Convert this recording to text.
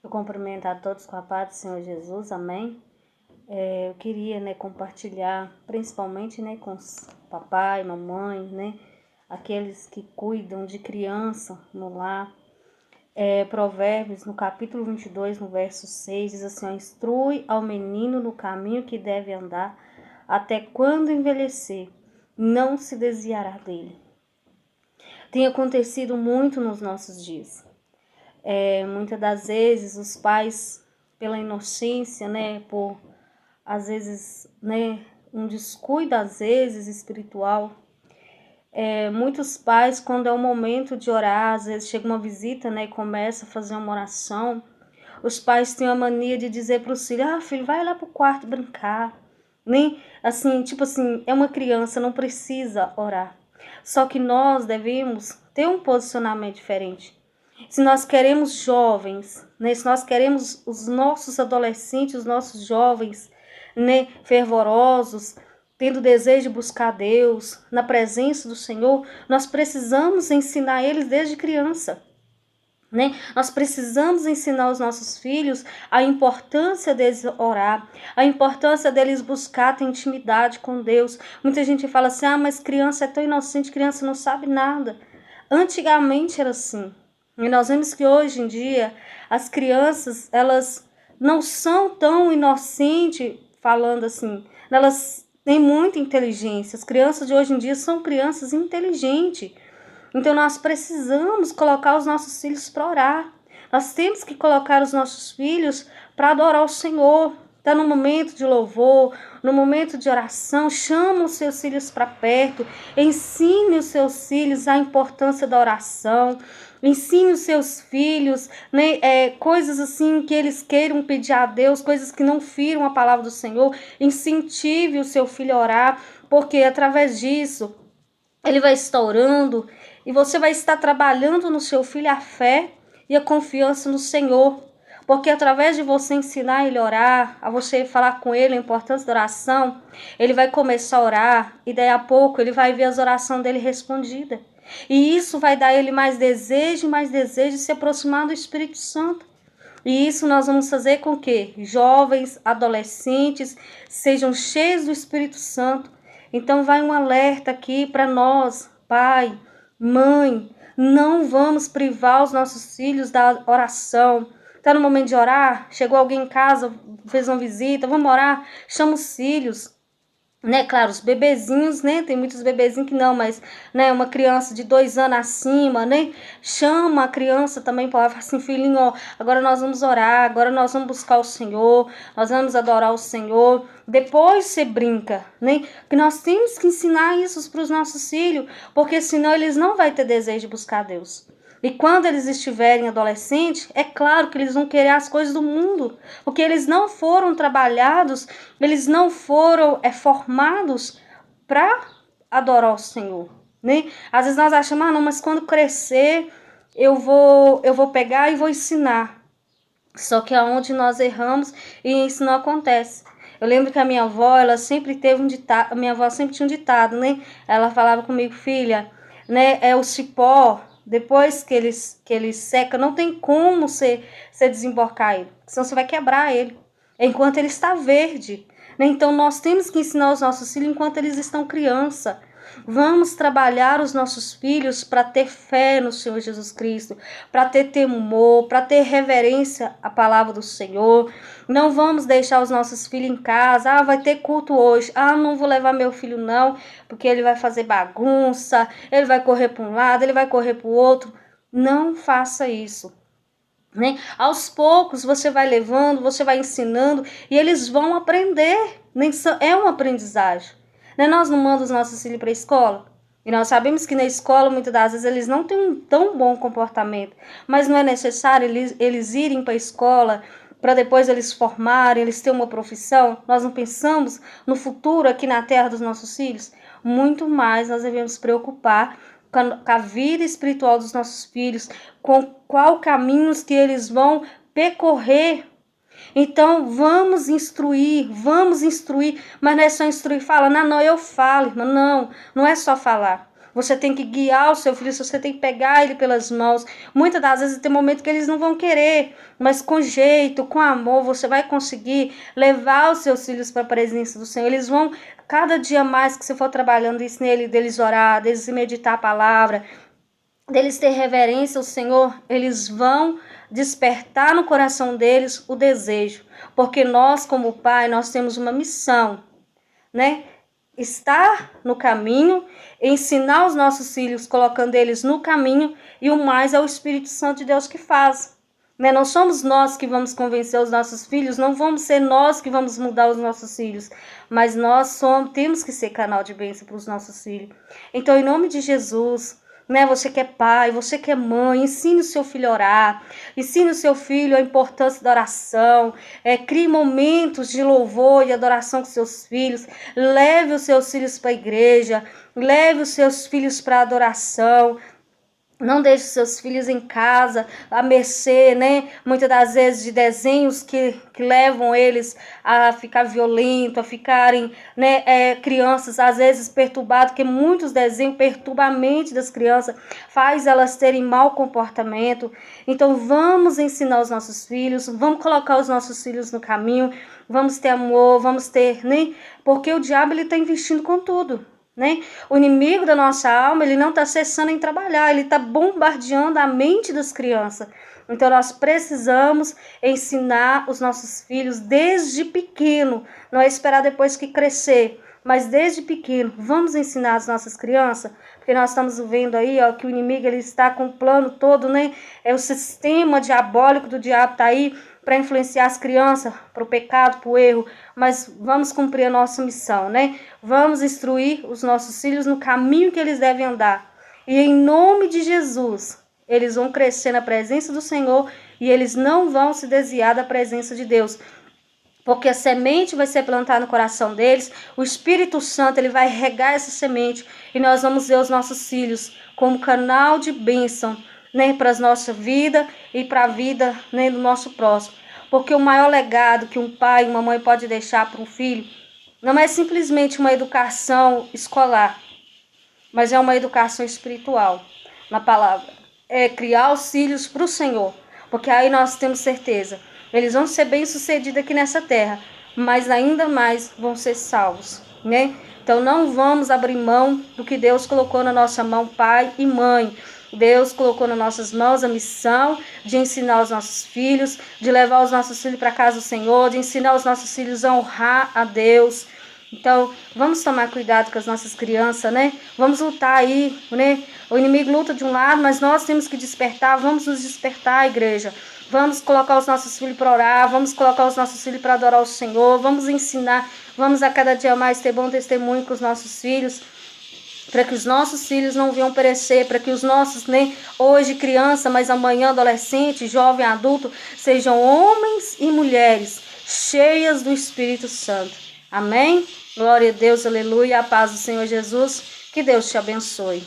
Eu cumprimento a todos com a paz do Senhor Jesus, amém. Eu queria, compartilhar, principalmente, com os papai, mamãe, aqueles que cuidam de criança no lar. Provérbios, no capítulo 22, no verso 6, diz assim: instrui ao menino no caminho que deve andar, até quando envelhecer, não se desviará dele. Tem acontecido muito nos nossos dias. Muitas das vezes os pais, pela inocência, por às vezes, um descuido às vezes espiritual. Muitos pais, quando é o momento de orar, às vezes chega uma visita, e começa a fazer uma oração, os pais têm a mania de dizer para o filho: filho, vai lá pro quarto brincar. Nem assim, tipo assim, é uma criança, não precisa orar. Só que nós devemos ter um posicionamento diferente. Se nós queremos jovens, se nós queremos os nossos adolescentes, os nossos jovens, fervorosos, tendo desejo de buscar Deus, na presença do Senhor, nós precisamos ensinar eles desde criança. Nós precisamos ensinar os nossos filhos a importância deles orar, a importância deles buscar ter intimidade com Deus. Muita gente fala assim: mas criança é tão inocente, criança não sabe nada. Antigamente era assim. E nós vemos que hoje em dia as crianças, elas não são tão inocentes, falando assim, elas têm muita inteligência. As crianças de hoje em dia são crianças inteligentes. Então nós precisamos colocar os nossos filhos para orar. Nós temos que colocar os nossos filhos para adorar o Senhor. Está no momento de louvor, no momento de oração, chama os seus filhos para perto, ensine os seus filhos a importância da oração, ensine os seus filhos, coisas assim que eles queiram pedir a Deus, coisas que não firam a palavra do Senhor, incentive o seu filho a orar, porque através disso ele vai estar orando e você vai estar trabalhando no seu filho a fé e a confiança no Senhor. Porque através de você ensinar ele a orar, a você falar com ele a importância da oração, ele vai começar a orar e daí a pouco ele vai ver as orações dele respondidas. E isso vai dar a ele mais desejo de se aproximar do Espírito Santo. E isso nós vamos fazer com que jovens, adolescentes sejam cheios do Espírito Santo. Então vai um alerta aqui para nós, pai, mãe, não vamos privar os nossos filhos da oração. Está no momento de orar? Chegou alguém em casa, fez uma visita, vamos orar? Chama os filhos. Claro, os bebezinhos, tem muitos bebezinhos que não, mas, uma criança de 2 anos acima, chama a criança também para falar assim: filhinho, ó, agora nós vamos orar, agora nós vamos buscar o Senhor, nós vamos adorar o Senhor, depois você brinca, que nós temos que ensinar isso para os nossos filhos, porque senão eles não vão ter desejo de buscar Deus. E quando eles estiverem adolescentes, é claro que eles vão querer as coisas do mundo, porque eles não foram trabalhados, eles não foram formados para adorar o Senhor. Às vezes nós achamos: não, mas quando crescer eu vou pegar e vou ensinar. Só que aonde nós erramos e isso não acontece. Eu lembro que a minha avó, ela sempre teve um ditado, a minha avó sempre tinha um ditado, Ela falava comigo: filha, é o cipó. Depois que ele seca, não tem como você desemborcar ele, senão você vai quebrar ele, enquanto ele está verde. Então nós temos que ensinar os nossos filhos enquanto eles estão criança. Vamos trabalhar os nossos filhos para ter fé no Senhor Jesus Cristo, para ter temor, para ter reverência à palavra do Senhor. Não vamos deixar os nossos filhos em casa: vai ter culto hoje, não vou levar meu filho não, porque ele vai fazer bagunça, ele vai correr para um lado, ele vai correr para o outro. Não faça isso. Aos poucos você vai levando, você vai ensinando e eles vão aprender. É uma aprendizagem. Nós não mandamos os nossos filhos para a escola. E nós sabemos que na escola, muitas das vezes, eles não têm um tão bom comportamento. Mas não é necessário eles irem para a escola para depois eles formarem, eles terem uma profissão. Nós não pensamos no futuro aqui na terra dos nossos filhos. Muito mais nós devemos preocupar com a vida espiritual dos nossos filhos, com qual caminhos que eles vão percorrer. Então vamos instruir, mas não é só instruir, fala, não, eu falo, irmã, não é só falar. Você tem que guiar o seu filho, você tem que pegar ele pelas mãos. Muitas das vezes tem momentos que eles não vão querer, mas com jeito, com amor, você vai conseguir levar os seus filhos para a presença do Senhor. Eles vão, cada dia mais que você for trabalhando isso nele, deles orar, deles meditar a palavra, deles ter reverência ao Senhor, eles vão despertar no coração deles o desejo. Porque nós, como pai, nós temos uma missão, né? Estar no caminho, ensinar os nossos filhos, colocando eles no caminho, e o mais é o Espírito Santo de Deus que faz. Né? Não somos nós que vamos convencer os nossos filhos, não vamos ser nós que vamos mudar os nossos filhos, mas nós temos que ser canal de bênção para os nossos filhos. Então, em nome de Jesus, né? Você que é pai, você que é mãe, ensine o seu filho a orar, ensine o seu filho a importância da oração, crie momentos de louvor e adoração com seus filhos, leve os seus filhos para a igreja, leve os seus filhos para a adoração. Não deixe seus filhos em casa, à mercê, né? Muitas das vezes de desenhos que levam eles a ficar violentos, a ficarem, né, crianças às vezes perturbadas, porque muitos desenhos perturbam a mente das crianças, faz elas terem mau comportamento. Então vamos ensinar os nossos filhos, vamos colocar os nossos filhos no caminho, vamos ter amor, vamos ter, né? Porque o diabo ele está investindo com tudo. Né? O inimigo da nossa alma, ele não está cessando em trabalhar, ele está bombardeando a mente das crianças. Então nós precisamos ensinar os nossos filhos desde pequeno, não é esperar depois que crescer, mas desde pequeno, vamos ensinar as nossas crianças, porque nós estamos vendo aí, ó, que o inimigo ele está com o plano todo, né? O sistema diabólico do diabo está aí para influenciar as crianças para o pecado, para o erro, mas vamos cumprir a nossa missão, né? Vamos instruir os nossos filhos no caminho que eles devem andar. E em nome de Jesus, eles vão crescer na presença do Senhor e eles não vão se desviar da presença de Deus. Porque a semente vai ser plantada no coração deles, o Espírito Santo ele vai regar essa semente e nós vamos ver os nossos filhos como canal de bênção, né, para a nossa vida e para a vida, né, do nosso próximo. Porque o maior legado que um pai e uma mãe pode deixar para um filho não é simplesmente uma educação escolar, mas é uma educação espiritual, na palavra. É criar os filhos para o Senhor, porque aí nós temos certeza, eles vão ser bem-sucedidos aqui nessa terra, mas ainda mais vão ser salvos, né? Então não vamos abrir mão do que Deus colocou na nossa mão, pai e mãe. Deus colocou nas nossas mãos a missão de ensinar os nossos filhos, de levar os nossos filhos para a casa do Senhor, de ensinar os nossos filhos a honrar a Deus. Então, vamos tomar cuidado com as nossas crianças, né? Vamos lutar aí, né? O inimigo luta de um lado, mas nós temos que despertar, vamos nos despertar, igreja. Vamos colocar os nossos filhos para orar, vamos colocar os nossos filhos para adorar o Senhor, vamos ensinar, vamos a cada dia mais ter bom testemunho com os nossos filhos, para que os nossos filhos não venham perecer, para que os nossos, né, hoje criança, mas amanhã adolescente, jovem, adulto, sejam homens e mulheres cheias do Espírito Santo. Amém? Glória a Deus, aleluia, a paz do Senhor Jesus, que Deus te abençoe.